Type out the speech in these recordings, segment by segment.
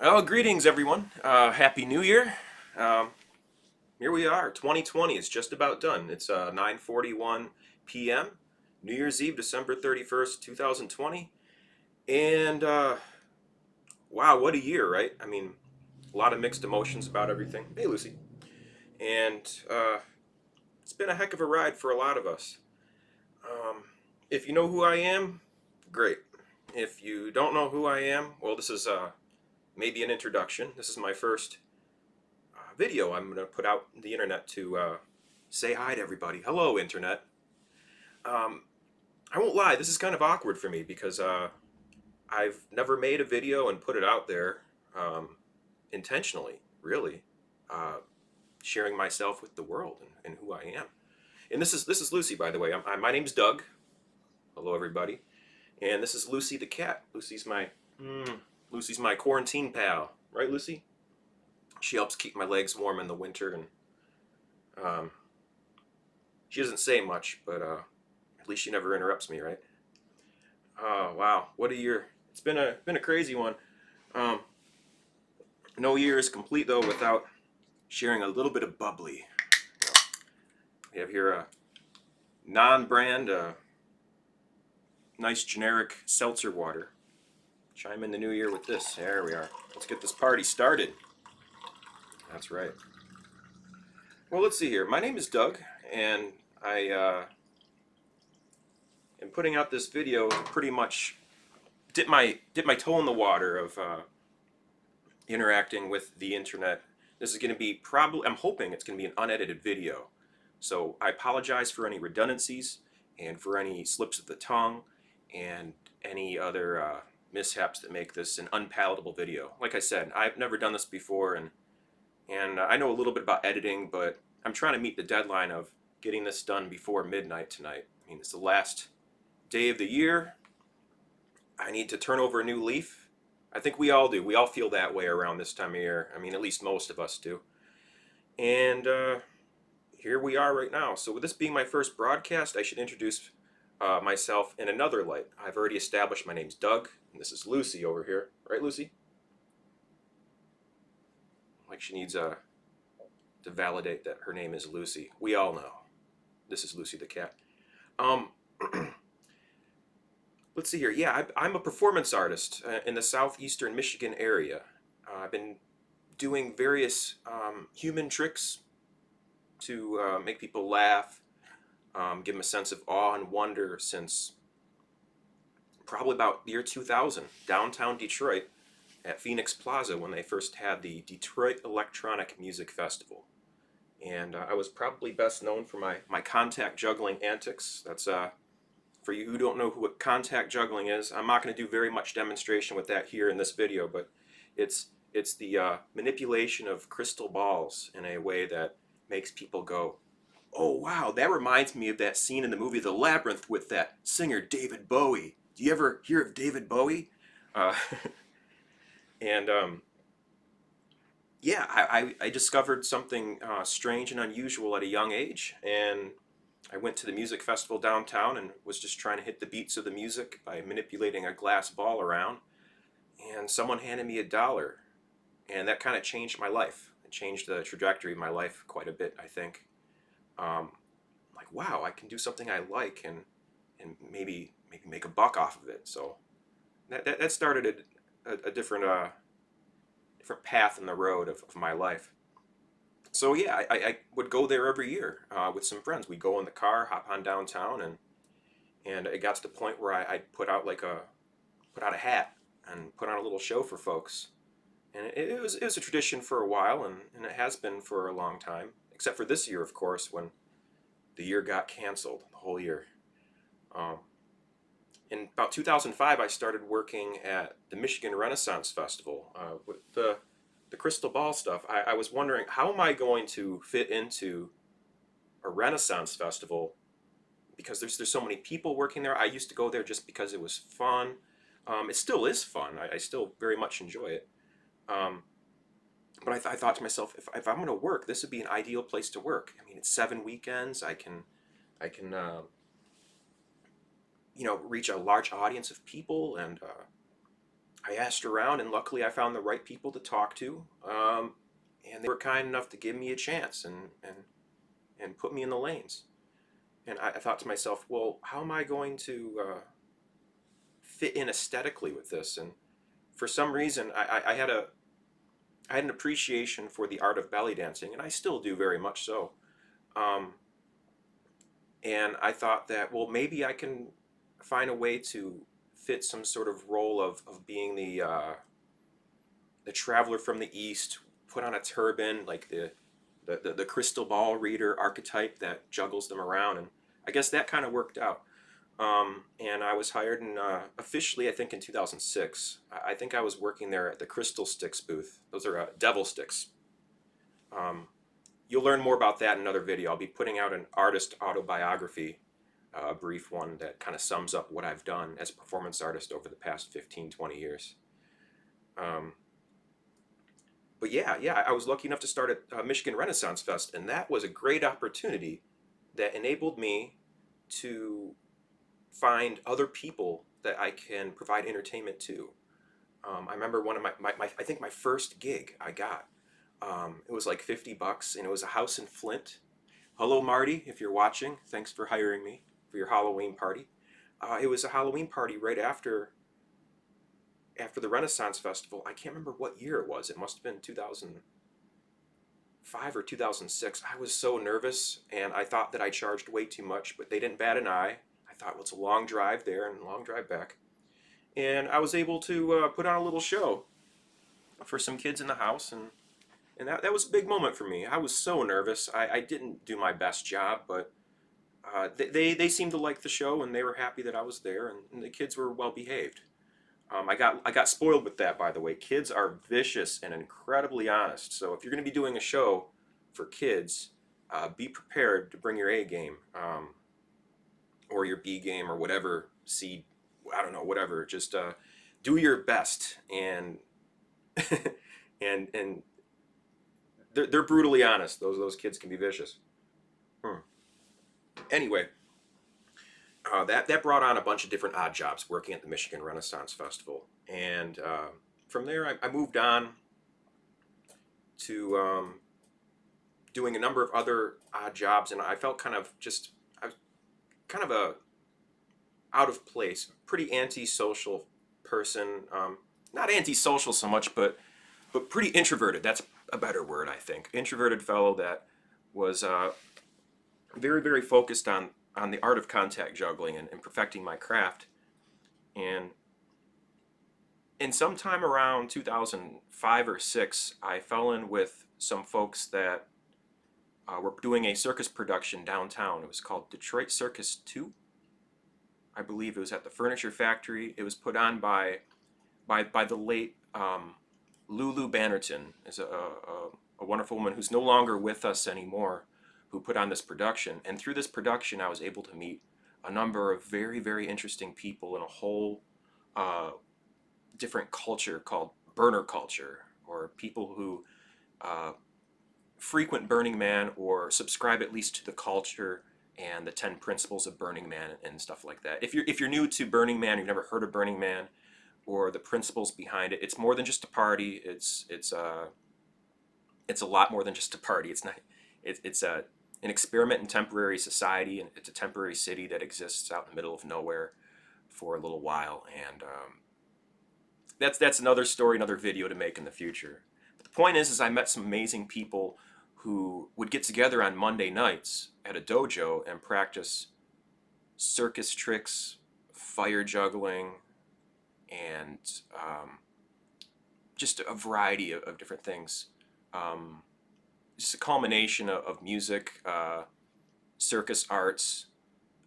Well, greetings everyone. Happy New Year. Um, Here we are. 2020 is just about done. It's 9:41 p.m. New Year's Eve, December 31st, 2020. And wow, what a year, right? I mean, a lot of mixed emotions about everything. Hey, Lucy. And it's been a heck of a ride for a lot of us. Um, if you know who I am, great. If you don't know who I am, well, this is maybe an introduction. This is my first video I'm going to put out on the internet to say hi to everybody. Hello, internet. Um, I won't lie, this is kind of awkward for me because I've never made a video and put it out there intentionally, really, uh, sharing myself with the world and who I am. And this is Lucy, by the way. My name's Doug. Hello, everybody. And this is Lucy the cat. Lucy's my quarantine pal, right, Lucy? She helps keep my legs warm in the winter, and um, she doesn't say much, but at least she never interrupts me, right? Oh wow, what a year! It's been a crazy one. Um, no year is complete though without sharing a little bit of bubbly. We have here a non-brand, nice generic seltzer water. Chime in the new year with this. There we are. Let's get this party started. That's right. Well, let's see here. My name is Doug, and I am putting out this video to pretty much dip my toe in the water of interacting with the internet. This is going to be probably, I'm hoping it's going to be an unedited video. So I apologize for any redundancies and for any slips of the tongue and any other mishaps that make this an unpalatable video. Like I said, I've never done this before, and I know a little bit about editing, but I'm trying to meet the deadline of getting this done before midnight tonight. I mean, it's the last day of the year. I need to turn over a new leaf. I think we all do. We all feel that way around this time of year. I mean, at least most of us do. And here we are right now. So with this being my first broadcast, I should introduce myself in another light. I've already established my name's Doug, and this is Lucy over here. Right, Lucy? Like she needs to validate that her name is Lucy. We all know. This is Lucy the cat. Um, let's see here. Yeah, I'm a performance artist in the southeastern Michigan area. I've been doing various human tricks to make people laugh, give them a sense of awe and wonder since probably about the year 2000, downtown Detroit at Phoenix Plaza when they first had the Detroit Electronic Music Festival. And I was probably best known for my contact juggling antics. That's for you who don't know what contact juggling is, I'm not going to do very much demonstration with that here in this video, but it's the manipulation of crystal balls in a way that makes people go, oh wow, that reminds me of that scene in the movie The Labyrinth with that singer David Bowie. Do you ever hear of David Bowie? Uh, and yeah, I discovered something strange and unusual at a young age, and I went to the music festival downtown and was just trying to hit the beats of the music by manipulating a glass ball around, and someone handed me $1, and that kind of changed my life. It changed the trajectory of my life quite a bit, I think. Like, wow, I can do something I like and maybe make a buck off of it. So that started a different different path in the road of my life. So yeah, I would go there every year with some friends. We'd go in the car, hop on downtown, and it got to the point where I'd put out a hat and put on a little show for folks. And it was a tradition for a while, and it has been for a long time, except for this year, of course, when the year got canceled, the whole year. Um, in about 2005, I started working at the Michigan Renaissance Festival with the crystal ball stuff. I was wondering, how am I going to fit into a Renaissance Festival? Because there's so many people working there. I used to go there just because it was fun. It still is fun. I still very much enjoy it. Um, but I thought to myself, if I'm going to work, this would be an ideal place to work. I mean, it's 7 weekends. I can reach a large audience of people, and I asked around, and luckily I found the right people to talk to, and they were kind enough to give me a chance and put me in the lanes. And I thought to myself, well, how am I going to fit in aesthetically with this? And for some reason, I had an appreciation for the art of belly dancing, and I still do very much so. Um, and I thought that, well, maybe I can find a way to fit some sort of role of being the traveler from the east, put on a turban, like the crystal ball reader archetype that juggles them around, and I guess that kind of worked out. And I was hired in officially, I think, in 2006. I think I was working there at the Crystal Sticks booth. Those are devil sticks. Um, you'll learn more about that in another video. I'll be putting out an artist autobiography, a brief one that kind of sums up what I've done as a performance artist over the past 15, 20 years. Um, but yeah, I was lucky enough to start at Michigan Renaissance Fest, and that was a great opportunity that enabled me to find other people that I can provide entertainment to. I remember one of I think my first gig I got, it was like $50, and it was a house in Flint. Hello, Marty, if you're watching, thanks for hiring me for your Halloween party. It was a Halloween party right after the Renaissance Festival. I can't remember what year it was. It must have been 2005 or 2006. I was so nervous, and I thought that I charged way too much, but they didn't bat an eye. I thought, well, it's a long drive there and a long drive back. And I was able to put on a little show for some kids in the house, and that was a big moment for me. I was so nervous. I didn't do my best job, but they seemed to like the show, and they were happy that I was there, and the kids were well behaved. I got spoiled with that, by the way. Kids are vicious and incredibly honest. So if you're going to be doing a show for kids, be prepared to bring your A game, or your B game, or whatever C. I don't know, whatever. Just do your best, and and they're brutally honest. Those kids can be vicious. Hmm. Anyway, that brought on a bunch of different odd jobs working at the Michigan Renaissance Festival, and from there I moved on to doing a number of other odd jobs, and I felt I was kind of a out of place, pretty antisocial person. Not antisocial so much, but pretty introverted. That's a better word, I think. Introverted fellow that was very focused on the art of contact juggling and perfecting my craft. And in sometime around 2005 or 6, I fell in with some folks that were doing a circus production downtown. It was called Detroit Circus 2. I believe it was at the Furniture Factory. It was put on by the late Lulu Bannerton, is a wonderful woman who's no longer with us anymore, who put on this production. And through this production, I was able to meet a number of very interesting people in a whole different culture called burner culture, or people who uh, frequent Burning Man or subscribe at least to the culture and the 10 principles of Burning Man and stuff like that. If you're new to Burning Man, you've never heard of Burning Man or the principles behind it, it's more than just a party. It's a lot more than just a party. It's not. It's an experiment in temporary society, and it's a temporary city that exists out in the middle of nowhere for a little while. And that's another story, another video to make in the future. But the point is I met some amazing people who would get together on Monday nights at a dojo and practice circus tricks, fire juggling, and just a variety of different things. Um, just a culmination of music, circus arts,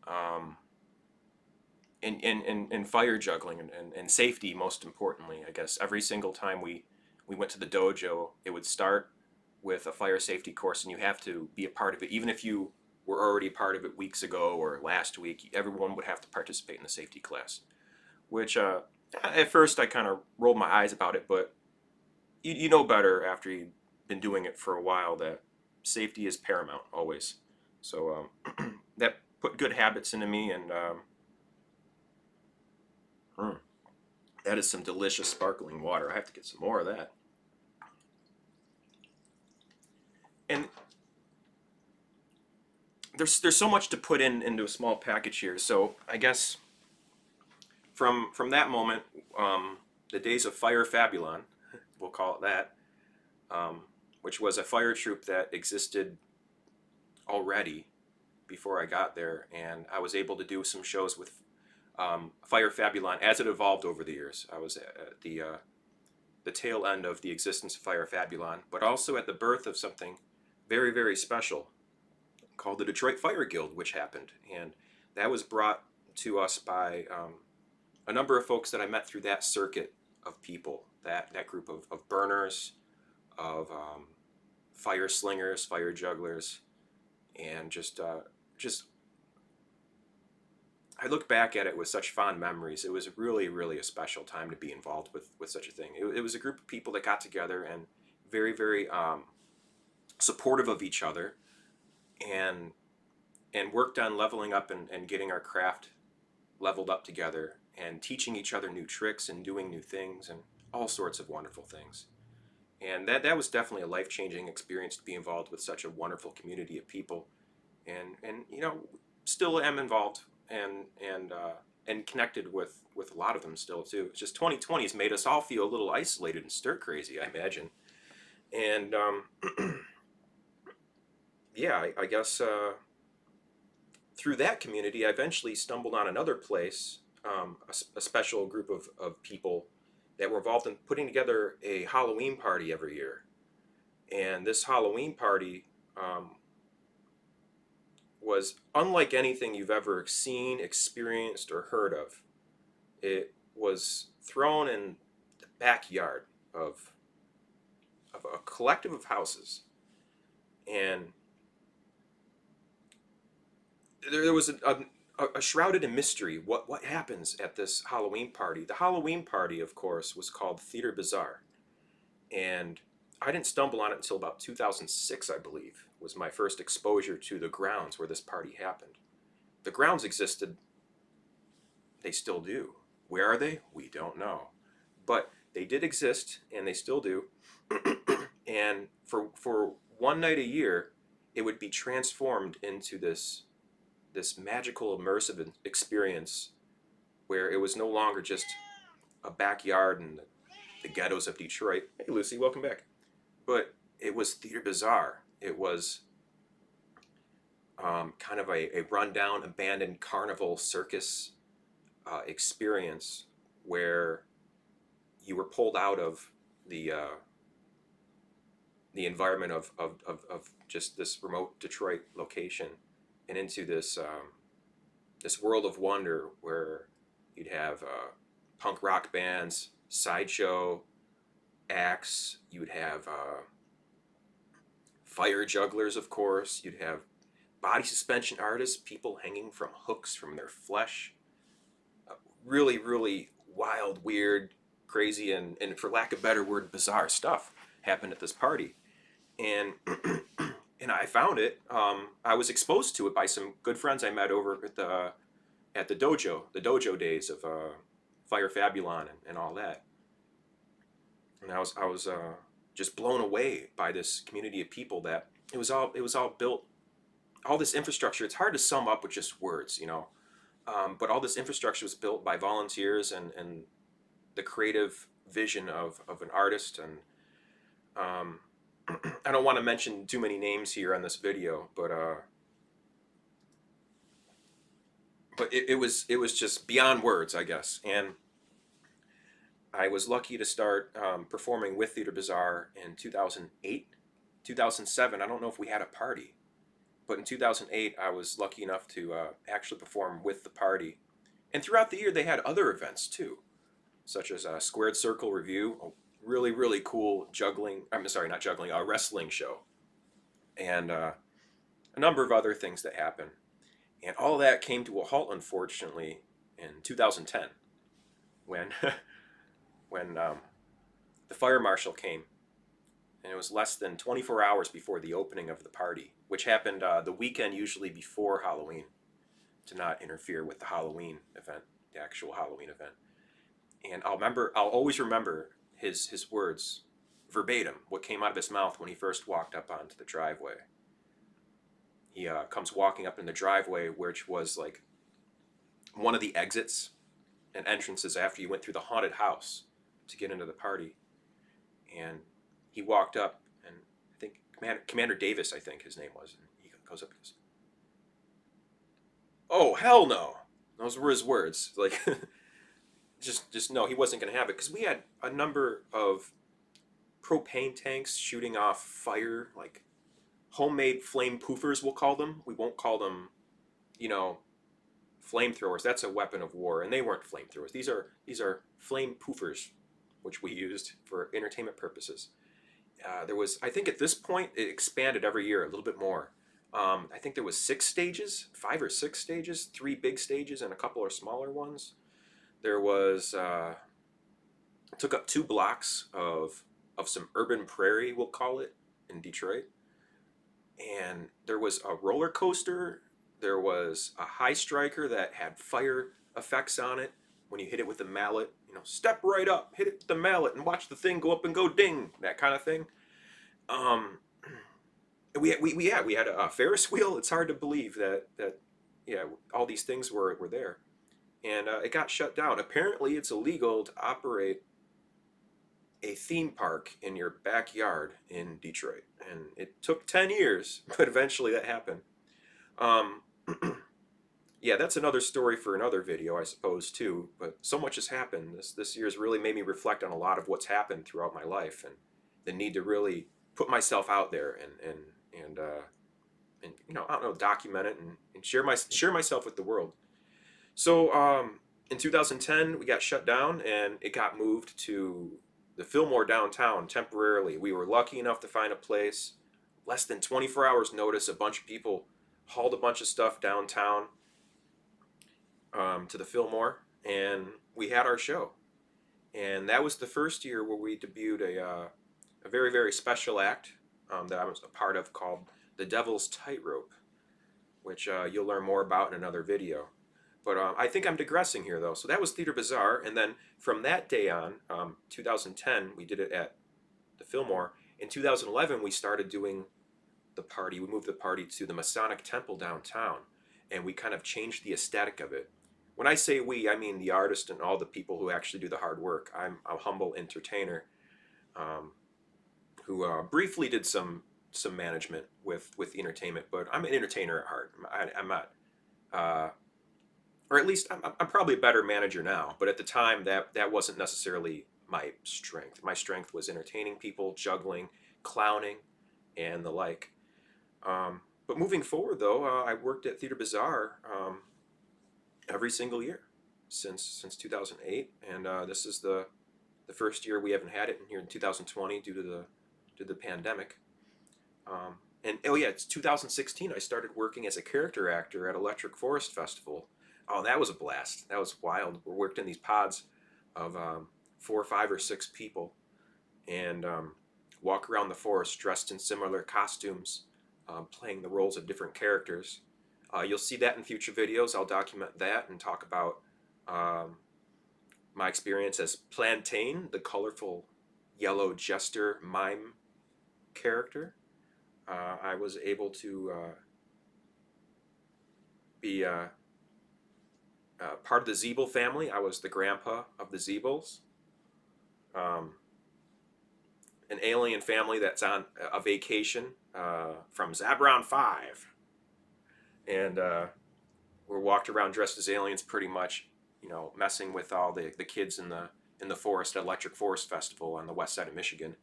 um, and fire juggling and safety, most importantly. I guess every single time we went to the dojo, it would start with a fire safety course, and you have to be a part of it. Even if you were already part of it weeks ago or last week, everyone would have to participate in the safety class. Which at first I kind of rolled my eyes about it, but you know better after you've been doing it for a while that safety is paramount always. So that put good habits into me, and That is some delicious sparkling water. I have to get some more of that. And there's so much to put into a small package here. So I guess from that moment, the days of Fire Fabulon, we'll call it that, which was a fire troop that existed already before I got there, and I was able to do some shows with Fire Fabulon as it evolved over the years. I was at the tail end of the existence of Fire Fabulon, but also at the birth of something very, very special called the Detroit Fire Guild, which happened. And that was brought to us by a number of folks that I met through that circuit of people, that group of burners, of fire slingers, fire jugglers, and just I look back at it with such fond memories. It was really, really a special time to be involved with such a thing. It was a group of people that got together and very, very supportive of each other, and worked on leveling up and getting our craft leveled up together and teaching each other new tricks and doing new things and all sorts of wonderful things. And that was definitely a life-changing experience to be involved with such a wonderful community of people. And still am involved and connected with a lot of them still too. It's just 2020 has made us all feel a little isolated and stir crazy, I imagine. And yeah, I guess through that community, I eventually stumbled on another place, a special group of people that were involved in putting together a Halloween party every year. And this Halloween party was unlike anything you've ever seen, experienced, or heard of. It was thrown in the backyard of a collective of houses. And there was a shrouded in mystery what happens at this Halloween party. The Halloween party, of course, was called Theater Bazaar. And I didn't stumble on it until about 2006, I believe, was my first exposure to the grounds where this party happened. The grounds existed, they still do. Where are they? We don't know. But they did exist, and they still do. And for one night a year, it would be transformed into this magical, immersive experience where it was no longer just a backyard in the ghettos of Detroit. Hey, Lucy, welcome back. But it was Theater Bazaar. It was kind of a rundown, abandoned carnival circus experience where you were pulled out of the environment of just this remote Detroit location and into this world of wonder where you'd have punk rock bands, sideshow acts, you'd have fire jugglers, of course, you'd have body suspension artists, people hanging from hooks from their flesh. Really, really wild, weird, crazy, and for lack of a better word, bizarre stuff happened at this party. And and I found it. I was exposed to it by some good friends I met over at the dojo days of Fire Fabulon and all that. And I was just blown away by this community of people that it was all built, all this infrastructure. It's hard to sum up with just words, but all this infrastructure was built by volunteers and the creative vision of an artist. And I don't want to mention too many names here on this video, but it was just beyond words, I guess. And I was lucky to start performing with Theater Bazaar in 2008, 2007. I don't know if we had a party, but in 2008 I was lucky enough to actually perform with the party. And throughout the year they had other events too, such as a Squared Circle Review, a really, really cool wrestling show, and a number of other things that happened. And all that came to a halt, unfortunately, in 2010 when when the fire marshal came, and it was less than 24 hours before the opening of the party, which happened the weekend usually before Halloween to not interfere with the Halloween event, the actual Halloween event. And I'll always remember his words verbatim, what came out of his mouth when he first walked up onto the driveway. He comes walking up in the driveway, which was like one of the exits and entrances after you went through the haunted house to get into the party. And he walked up, and I think Commander Davis, I think his name was, and he goes up and goes, "Oh hell no!" Those were his words. Like, just no, he wasn't going to have it because we had a number of propane tanks shooting off fire, like homemade flame poofers. We'll call them. We won't call them, you know, flamethrowers. That's a weapon of war, and they weren't flamethrowers. These are flame poofers, which we used for entertainment purposes. There was, I think, at this point it expanded every year a little bit more. I think there was 6 stages, 5 or 6 stages, 3 big stages, and a couple of smaller ones. There was took up 2 blocks of some urban prairie, we'll call it, in Detroit. And there was a roller coaster. There was a high striker that had fire effects on it. When you hit it with the mallet, step right up, hit it with the mallet, and watch the thing go up and go ding, that kind of thing. Um, we had a Ferris wheel. It's hard to believe that yeah, all these things were there, and it got shut down. Apparently, it's illegal to operate a theme park in your backyard in Detroit, and it took 10 years, but eventually that happened. Um, yeah, that's another story for another video, I suppose, too. But so much has happened. This year's really made me reflect on a lot of what's happened throughout my life, and the need to really put myself out there and I don't know, document it and share myself with the world. So in 2010, we got shut down, and it got moved to the Fillmore downtown temporarily. We were lucky enough to find a place. Less than 24 hours notice, a bunch of people hauled a bunch of stuff downtown to the Fillmore, and we had our show. And that was the first year where we debuted a very, very special act that I was a part of called The Devil's Tightrope, which you'll learn more about in another video. But I think I'm digressing here, though. So that was Theater Bazaar, and then from that day on, 2010, we did it at the Fillmore. In 2011, we started doing the party. We moved the party to the Masonic Temple downtown, and we kind of changed the aesthetic of it. When I say we, I mean the artist and all the people who actually do the hard work. I'm a humble entertainer um, who briefly did some management with the entertainment, but I'm an entertainer at heart. I'm not. Or at least I'm probably a better manager now. But at the time, that wasn't necessarily my strength. My strength was entertaining people, juggling, clowning, and the like. But moving forward, though, I worked at Theater Bazaar every single year since 2008, and this is the first year we haven't had it in here in 2020 due to the pandemic. And oh yeah, it's 2016. I started working as a character actor at Electric Forest Festival. Oh, that was a blast. That was wild. We worked in these pods of 4 or 5 or 6 people, and walk around the forest dressed in similar costumes, playing the roles of different characters. You'll see that in future videos. I'll document that and talk about um, my experience as Plantain, the colorful yellow jester mime character. I was able to be part of the Zeeble family. I was the grandpa of the Zeebles, um, an alien family that's on a vacation from Zabron 5. And we're walked around dressed as aliens pretty much, messing with all the kids in the forest at Electric Forest Festival on the west side of Michigan.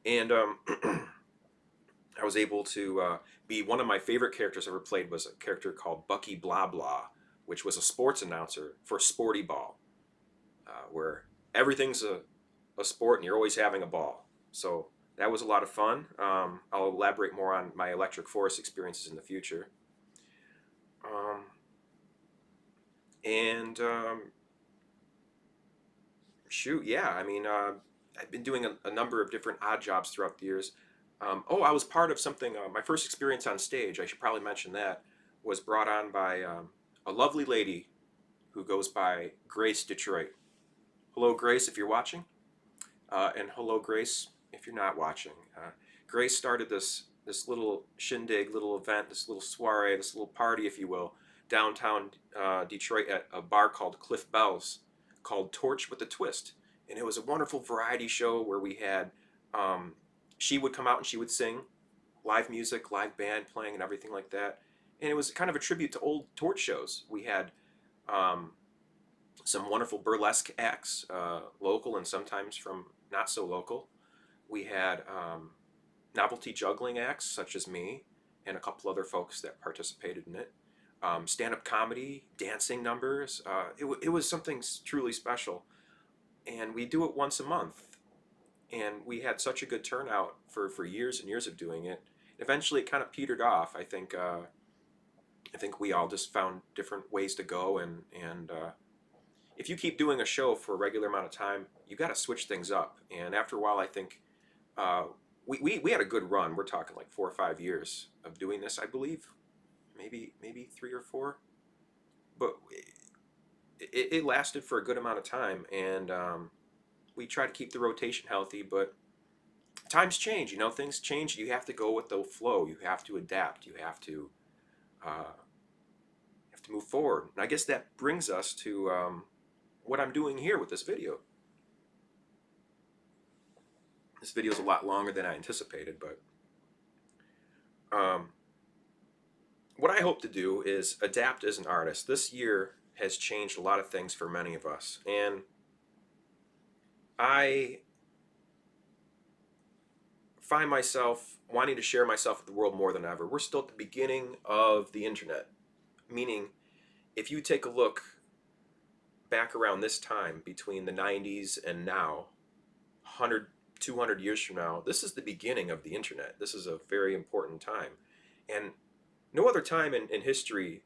And I was able to be one of my favorite characters I ever played was a character called Bucky Blah Blah, which was a sports announcer for Sporty Ball, where everything's a sport and you're always having a ball. So that was a lot of fun. I'll elaborate more on my Electric Forest experiences in the future. Um, and shoot, yeah, I mean, I've been doing a number of different odd jobs throughout the years. I was part of something. My first experience on stage, I should probably mention that, was brought on by a lovely lady who goes by Grace Detroit. Hello, Grace, if you're watching, and hello, Grace, if you're not watching. Grace started this little shindig, little event, this little soiree, this little party, if you will, downtown Detroit at a bar called Cliff Bell's, called Torch with a Twist, and it was a wonderful variety show where we had. Um, she would come out and she would sing, live music, live band playing, and everything like that. And it was kind of a tribute to old Torch shows. We had um, some wonderful burlesque acts, local and sometimes from not so local. We had novelty juggling acts such as me and a couple other folks that participated in it. Stand-up comedy, dancing numbers. It was something truly special, and we do it once a month. And we had such a good turnout for years and years of doing it. Eventually, it kind of petered off. I think we all just found different ways to go, and if you keep doing a show for a regular amount of time, you got to switch things up. And after a while, I think uh, we had a good run. We're talking like 4 or 5 years of doing this, I believe, maybe 3 or 4, but it lasted for a good amount of time, and we try to keep the rotation healthy. But times change, things change. You have to go with the flow. You have to adapt. Uh, have to move forward. And I guess that brings us to what I'm doing here with this video. This video is a lot longer than I anticipated, but what I hope to do is adapt as an artist. This year has changed a lot of things for many of us, and I find myself wanting to share myself with the world more than ever. We're still at the beginning of the internet, meaning if you take a look back around this time between the 90s and now, 100, 200 years from now, this is the beginning of the internet. This is a very important time. And no other time in history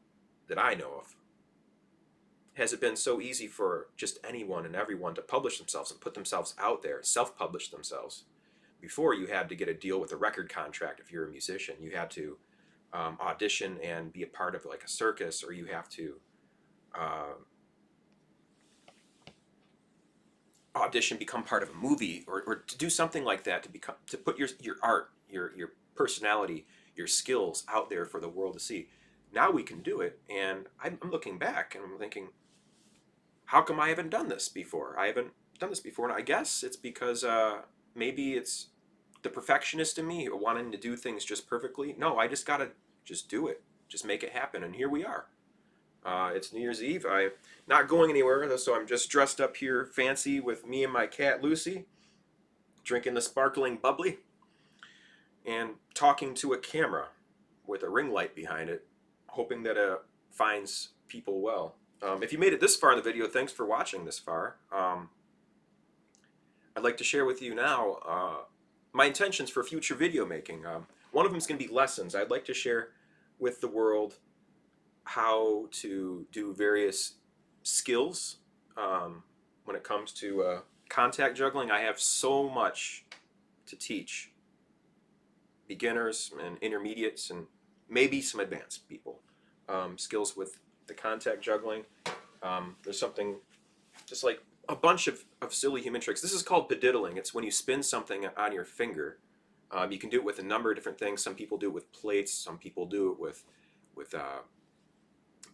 that I know of has it been so easy for just anyone and everyone to publish themselves and put themselves out there, self-publish themselves. Before, you had to get a deal with a record contract if you're a musician. You had to audition and be a part of like a circus, or you have to uh, audition, become part of a movie, or to do something like that, to put your art, your personality, your skills out there for the world to see. Now we can do it, and I'm looking back and I'm thinking, how come I haven't done this before? I haven't done this before, and I guess it's because maybe it's the perfectionist in me wanting to do things just perfectly. No, I just gotta just do it, just make it happen, and here we are. It's New Year's Eve. I'm not going anywhere, so I'm just dressed up here fancy with me and my cat Lucy, drinking the sparkling bubbly, and talking to a camera with a ring light behind it, hoping that it finds people well. If you made it this far in the video, thanks for watching this far. I'd like to share with you now my intentions for future video making. One of them is going to be lessons. I'd like to share with the world how to do various skills when it comes to contact juggling. I have so much to teach beginners and intermediates and maybe some advanced people. Skills with the contact juggling. There's something just like a bunch of silly human tricks. This is called pediddling. It's when you spin something on your finger. You can do it with a number of different things. Some people do it with plates. Some people do it with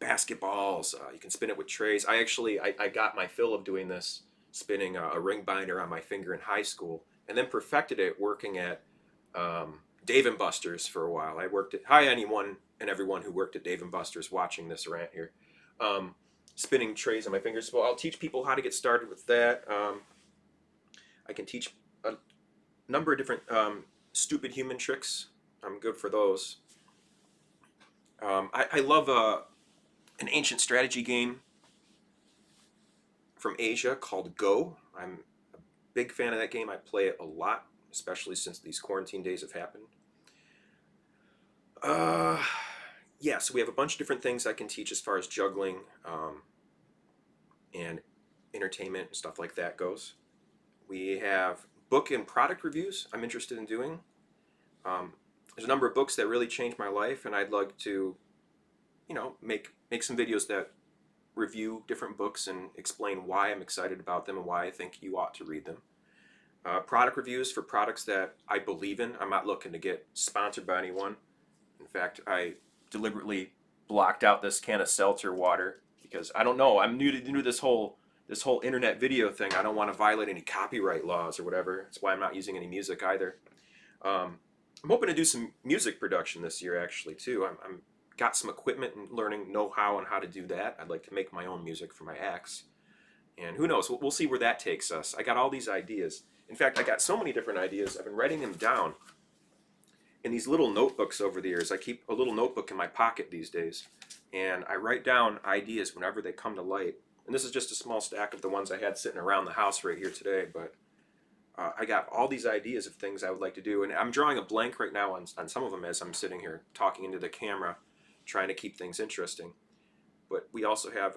basketballs. You can spin it with trays. I got my fill of doing this, spinning a ring binder on my finger in high school, and then perfected it working at Dave and Buster's for a while. I worked at, hi anyone and everyone who worked at Dave and Buster's watching this rant here. Spinning trays on my fingers. Well, I'll teach people how to get started with that. I can teach a number of different stupid human tricks. I'm good for those. I love an ancient strategy game from Asia called Go. I'm a big fan of that game. I play it a lot, especially since these quarantine days have happened. Yeah, so we have a bunch of different things I can teach as far as juggling and entertainment and stuff like that goes. We have book and product reviews I'm interested in doing. There's a number of books that really changed my life, and I'd like to, make some videos that review different books and explain why I'm excited about them and why I think you ought to read them. Product reviews for products that I believe in. I'm not looking to get sponsored by anyone. In fact, I deliberately blocked out this can of seltzer water because I don't know. I'm new to this whole internet video thing. I don't want to violate any copyright laws or whatever. That's why I'm not using any music either. I'm hoping to do some music production this year actually too. I'm got some equipment and learning know-how on how to do that. I'd like to make my own music for my acts. And who knows, we'll see where that takes us. I got all these ideas. In fact, I got so many different ideas. I've been writing them down in these little notebooks over the years. I keep a little notebook in my pocket these days, and I write down ideas whenever they come to light. And this is just a small stack of the ones I had sitting around the house right here today, but I got all these ideas of things I would like to do, and I'm drawing a blank right now on some of them as I'm sitting here talking into the camera, trying to keep things interesting. But we also have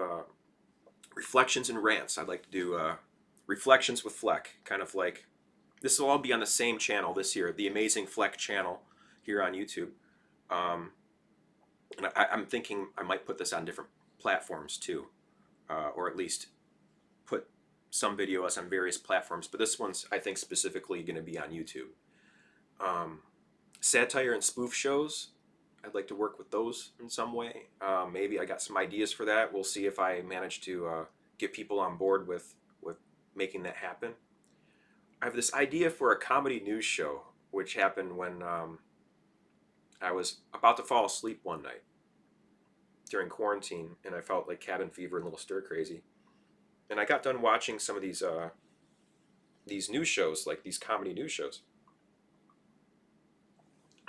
reflections and rants. I'd like to do reflections with Flec, kind of like, this will all be on the same channel this year, the TheAmazingFlec channel here on YouTube. And I'm thinking I might put this on different platforms too, or at least put some videos on various platforms, but this one's, I think, specifically going to be on YouTube. Satire and spoof shows, I'd like to work with those in some way. Maybe I got some ideas for that. We'll see if I manage to get people on board with making that happen. I have this idea for a comedy news show, which happened when I was about to fall asleep one night during quarantine, and I felt like cabin fever and a little stir crazy. And I got done watching some of these news shows, like these comedy news shows,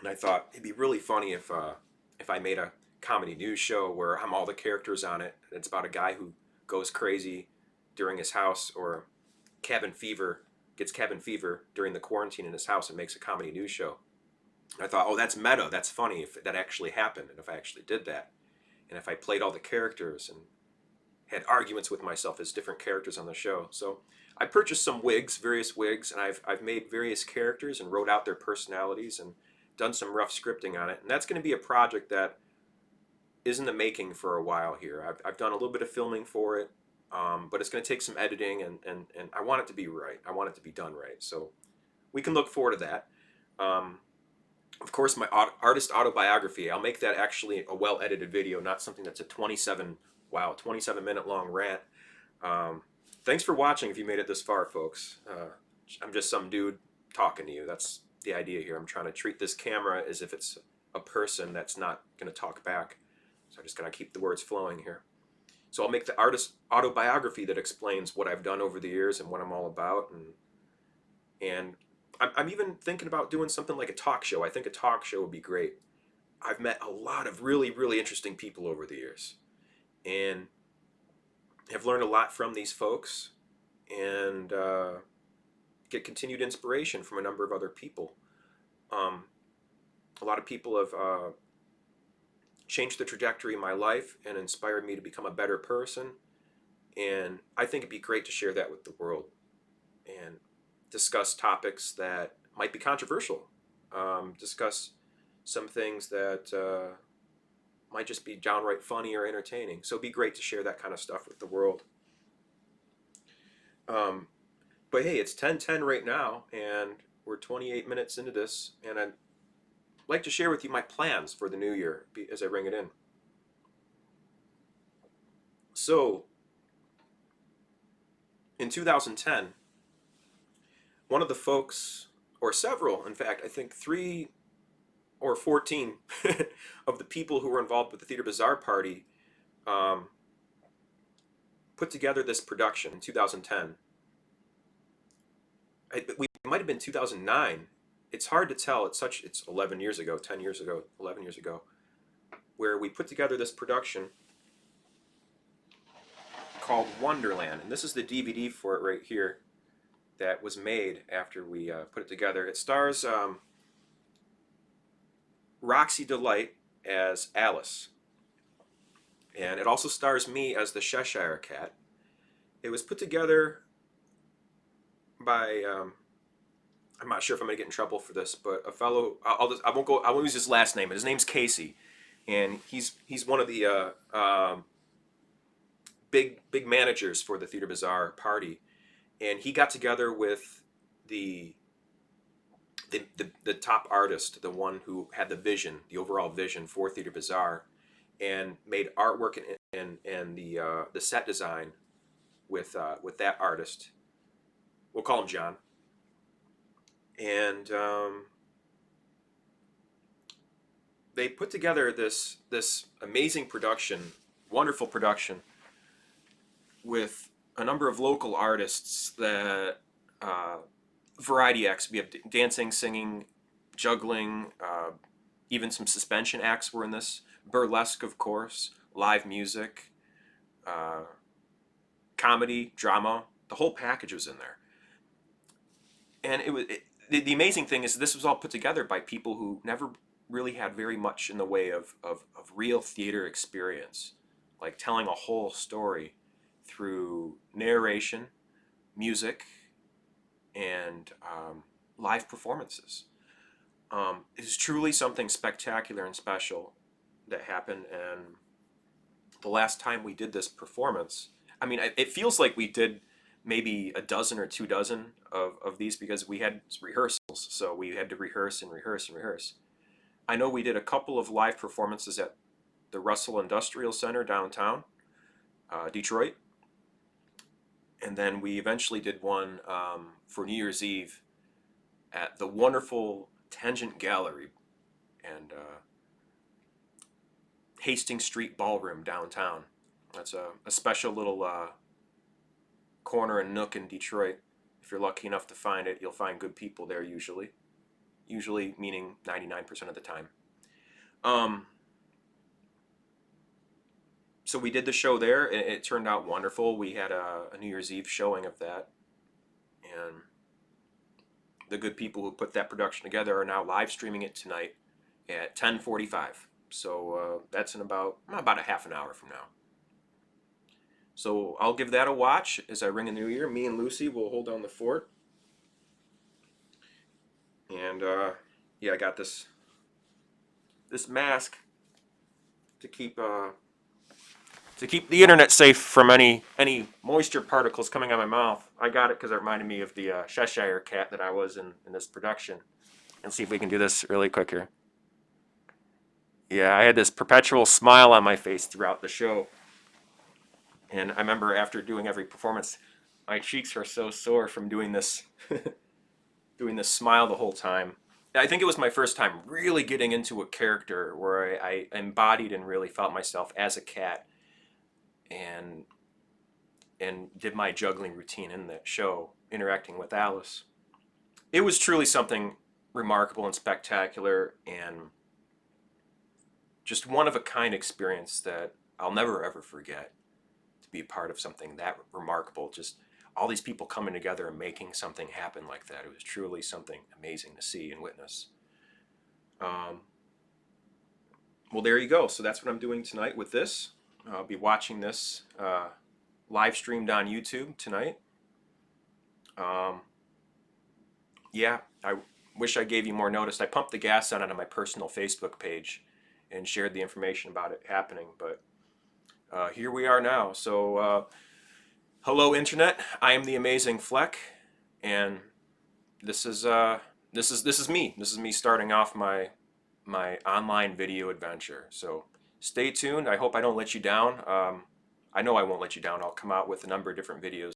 and I thought it'd be really funny if I made a comedy news show where I'm all the characters on it. It's about a guy who goes crazy during his house, or gets cabin fever during the quarantine in his house and makes a comedy news show. And I thought, oh, that's meta. That's funny if that actually happened, and if I actually did that, and if I played all the characters and had arguments with myself as different characters on the show. So I purchased some wigs, various wigs, and I've made various characters and wrote out their personalities and done some rough scripting on it. And that's going to be a project that is in the making for a while here. I've done a little bit of filming for it, but it's going to take some editing, and I want it to be right. I want it to be done right. So we can look forward to that. Of course, my artist autobiography, I'll make that actually a well-edited video, not something that's a 27-minute long rant. Thanks for watching if you made it this far, folks. I'm just some dude talking to you. That's the idea here. I'm trying to treat this camera as if it's a person that's not going to talk back. So I'm just going to keep the words flowing here. So I'll make the artist autobiography that explains what I've done over the years and what I'm all about. And I'm even thinking about doing something like a talk show. I think a talk show would be great. I've met a lot of really, really interesting people over the years, and have learned a lot from these folks, and get continued inspiration from a number of other people. A lot of people have changed the trajectory of my life and inspired me to become a better person, and I think it'd be great to share that with the world and discuss topics that might be controversial, discuss some things that might just be downright funny or entertaining. So it'd be great to share that kind of stuff with the world. But hey, it's 10:10 right now, and we're 28 minutes into this, and I'd like to share with you my plans for the new year as I bring it in. So, in 2010, one of the folks, or several, in fact, I think 3 or 14 of the people who were involved with the Theater Bazaar Party put together this production in 2010. We might have been 2009. It's hard to tell. It's 11 years ago, 10 years ago, 11 years ago, where we put together this production called Wonderland. And this is the DVD for it right here that was made after we put it together. It stars Roxy Delight as Alice, and it also stars me as the Cheshire Cat. It was put together by I'm not sure if I'm gonna get in trouble for this, but a fellow, I won't use his last name, but his name's Casey, and he's one of the big managers for the Theater Bazaar party, and he got together with the the top artist, the one who had the vision, the overall vision for Theater Bazaar, and made artwork and the set design with that artist. We'll call him John. And they put together this amazing production, wonderful production, with a number of local artists that variety acts. We have dancing, singing, juggling, even some suspension acts were in this. Burlesque, of course, live music, comedy, drama. The whole package was in there. And the amazing thing is this was all put together by people who never really had very much in the way of real theater experience, like telling a whole story through narration, music, and live performances. It was truly something spectacular and special that happened. And the last time we did this performance, I mean, it feels like we did maybe a dozen or 2 dozen of these, because we had rehearsals, so we had to rehearse and rehearse and rehearse. I know we did a couple of live performances at the Russell Industrial Center downtown, Detroit, and then we eventually did one for New Year's Eve at the wonderful Tangent Gallery and Hastings Street Ballroom downtown. That's a special little corner and nook in Detroit. If you're lucky enough to find it, you'll find good people there usually. Usually meaning 99% of the time. So we did the show there, and it turned out wonderful. We had a New Year's Eve showing of that, and the good people who put that production together are now live streaming it tonight at 10:45. So that's in about a half an hour from now. So I'll give that a watch as I ring in the new year. Me and Lucy will hold down the fort. And yeah, I got this mask to keep the internet safe from any moisture particles coming out of my mouth. I got it because it reminded me of the Cheshire cat that I was in this production. And see if we can do this really quick here. Yeah, I had this perpetual smile on my face throughout the show. And I remember after doing every performance, my cheeks were so sore from doing this doing this smile the whole time. I think it was my first time really getting into a character where I embodied and really felt myself as a cat, and did my juggling routine in that show, interacting with Alice. It was truly something remarkable and spectacular, and just one of a kind experience that I'll never ever forget. To be a part of something that remarkable, just all these people coming together and making something happen like that. It was truly something amazing to see and witness. Well, there you go. So that's what I'm doing tonight with this. I'll be watching this live streamed on YouTube tonight. Yeah, I wish I gave you more notice. I pumped the gas on it on my personal Facebook page and shared the information about it happening, but here we are now. So hello internet, I am the Amazing Flec, and this is me. This is me starting off my online video adventure. So stay tuned. I hope I don't let you down. I know I won't let you down. I'll come out with a number of different videos